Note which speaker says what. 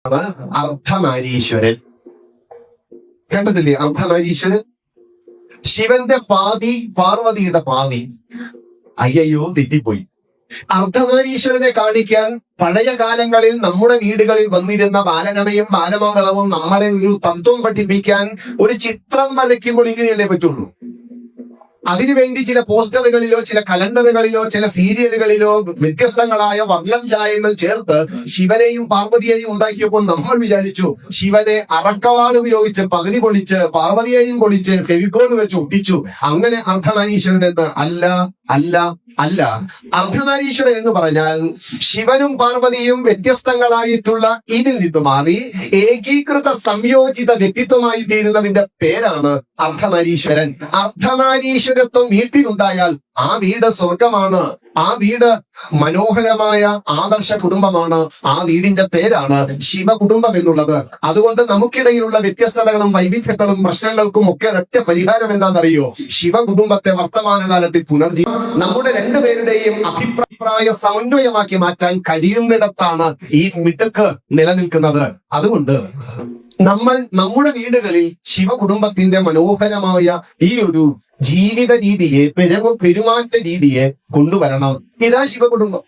Speaker 1: അർദ്ധനാരീശ്വരൻ. കേട്ടതില്ലേ അർദ്ധനാരീശ്വരൻ? ശിവന്റെ പാതി, പാർവതിയുടെ പാതി. അയ്യോ തെറ്റിപ്പോയി. അർദ്ധനാരീശ്വരനെ കാണിക്കാൻ പഴയ കാലങ്ങളിൽ നമ്മുടെ വീടുകളിൽ വന്നിരുന്ന ബാലനമയും ബാലമംഗളവും നമ്മളെ ഒരു തത്വം പഠിപ്പിക്കാൻ ഒരു ചിത്രം വരയ്ക്കുമ്പോൾ ഇങ്ങനെയല്ലേ പറ്റുള്ളൂ. അതിനുവേണ്ടി ചില പോസ്റ്ററുകളിലോ ചില കലണ്ടറുകളിലോ ചില സീരിയലുകളിലോ വ്യത്യസ്തങ്ങളായ വർണ്ണം ചായങ്ങൾ ചേർത്ത് ശിവനെയും പാർവതിയെയും ഉണ്ടാക്കിയപ്പോൾ നമ്മൾ വിചാരിച്ചു ശിവനെ അറക്കവാട് ഉപയോഗിച്ച് പകുതി പൊളിച്ച് പാർവതിയെയും പൊളിച്ച് ഫെവിക്കോൾ വെച്ച് ഒട്ടിച്ചു, അങ്ങനെ അർദ്ധനാരീശ്വരൻ എന്ന്. അല്ല അല്ല അല്ല. അർദ്ധനാരീശ്വരൻ എന്ന് പറഞ്ഞാൽ ശിവനും പാർവതിയും വ്യത്യസ്തങ്ങളായിട്ടുള്ള ഇതിൽ നിന്ന് മാറി ഏകീകൃത സംയോജിത വ്യക്തിത്വമായി തീരുന്നതിന്റെ പേരാണ് അർദ്ധനാരീശ്വരൻ. അർദ്ധനാരീശ്വരത്വം വീട്ടിലുണ്ടായാൽ ആ വീട് സ്വർഗമാണ്. ആ വീട് മനോഹരമായ ആദർശ കുടുംബമാണ്. ആ വീടിന്റെ പേരാണ് ശിവകുടുംബം എന്നുള്ളത്. അതുകൊണ്ട് നമുക്കിടയിലുള്ള വ്യത്യസ്തതകളും വൈവിധ്യങ്ങളും പ്രശ്നങ്ങൾക്കും ഒക്കെ ഒറ്റ പരിഹാരം എന്താണെന്നറിയോ? ശിവകുടുംബത്തെ വർത്തമാനകാലത്തിൽ നമ്മുടെ രണ്ടുപേരുടെയും അഭിപ്രായ സമന്വയമാക്കി മാറ്റാൻ കഴിയുന്നിടത്താണ് ഈ മിടുക്ക് നിലനിൽക്കുന്നത്. അതുകൊണ്ട് നമ്മൾ നമ്മുടെ വീടുകളിൽ ശിവകുടുംബത്തിന്റെ മനോഹരമായ ഈ ഒരു ജീവിത രീതിയെ, പെരുമാറ്റ രീതിയെ കൊണ്ടുവരണം. ഇതാ ശിവകുടുംബം.